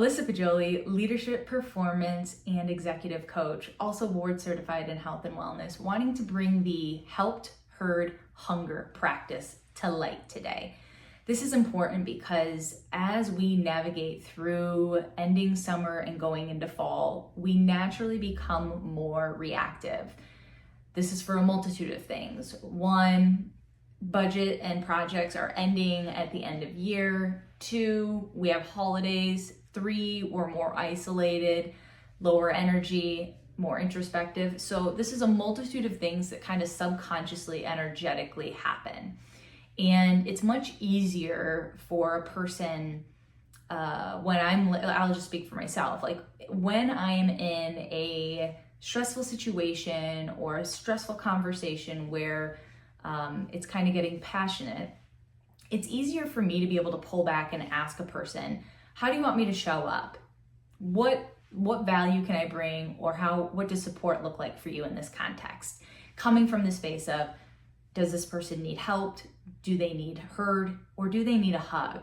Alyssa Poggioli, leadership, performance, and executive coach, also board certified in health and wellness, wanting to bring the helped, heard, hunger practice to light today. This is important because as we navigate through ending summer and going into fall, we naturally become more reactive. This is for a multitude of things. One, budget and projects are ending at the end of year. Two, we have holidays. Three, we're more isolated, lower energy, more introspective. So this is a multitude of things that kind of subconsciously, energetically happen. And it's much easier for a person I'll just speak for myself, like when I'm in a stressful situation or a stressful conversation where it's kind of getting passionate, it's easier for me to be able to pull back and ask a person, how do you want me to show up? What value can I bring, or what does support look like for you in this context? Coming from the space of, does this person need help? Do they need heard? Or do they need a hug?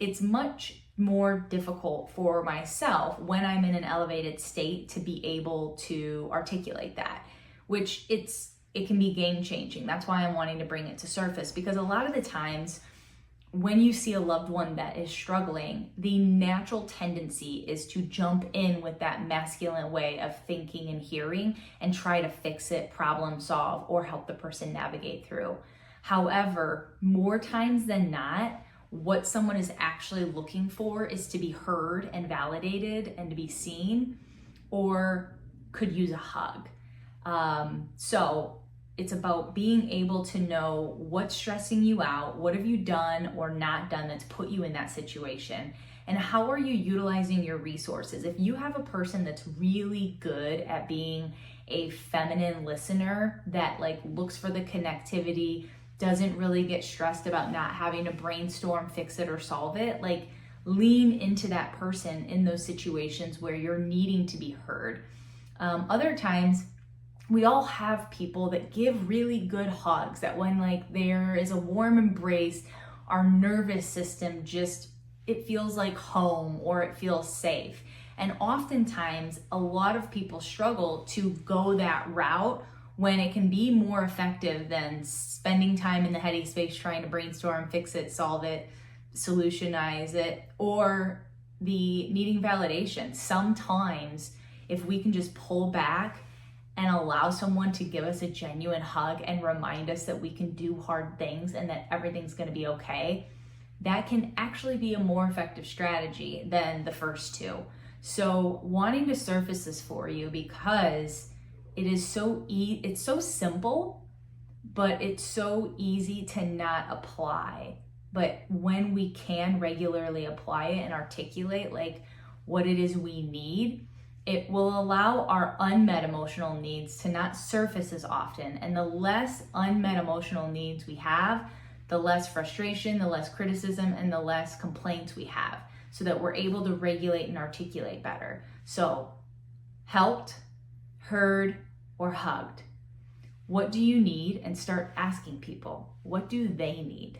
It's much more difficult for myself when I'm in an elevated state to be able to articulate that, which it can be game changing. That's why I'm wanting to bring it to surface, because a lot of the times when you see a loved one that is struggling, the natural tendency is to jump in with that masculine way of thinking and hearing and try to fix it, problem solve, or help the person navigate through. However, more times than not, what someone is actually looking for is to be heard and validated and to be seen, or could use a hug. So it's about being able to know what's stressing you out, what have you done or not done that's put you in that situation, and how are you utilizing your resources. If you have a person that's really good at being a feminine listener that looks for the connectivity, doesn't really get stressed about not having to brainstorm, fix it, or solve it, lean into that person in those situations where you're needing to be heard. Other times, we all have people that give really good hugs, that when there is a warm embrace, our nervous system it feels like home, or it feels safe. And oftentimes a lot of people struggle to go that route when it can be more effective than spending time in the heady space trying to brainstorm, fix it, solve it, solutionize it, or the needing validation. Sometimes if we can just pull back and allow someone to give us a genuine hug and remind us that we can do hard things and that everything's going to be okay, that can actually be a more effective strategy than the first two. So wanting to surface this for you because it is it's so simple, but it's so easy to not apply. But when we can regularly apply it and articulate what it is we need, it will allow our unmet emotional needs to not surface as often. And the less unmet emotional needs we have, the less frustration, the less criticism, and the less complaints we have, so that we're able to regulate and articulate better. So, helped, heard, or hugged. What do you need? And start asking people, what do they need?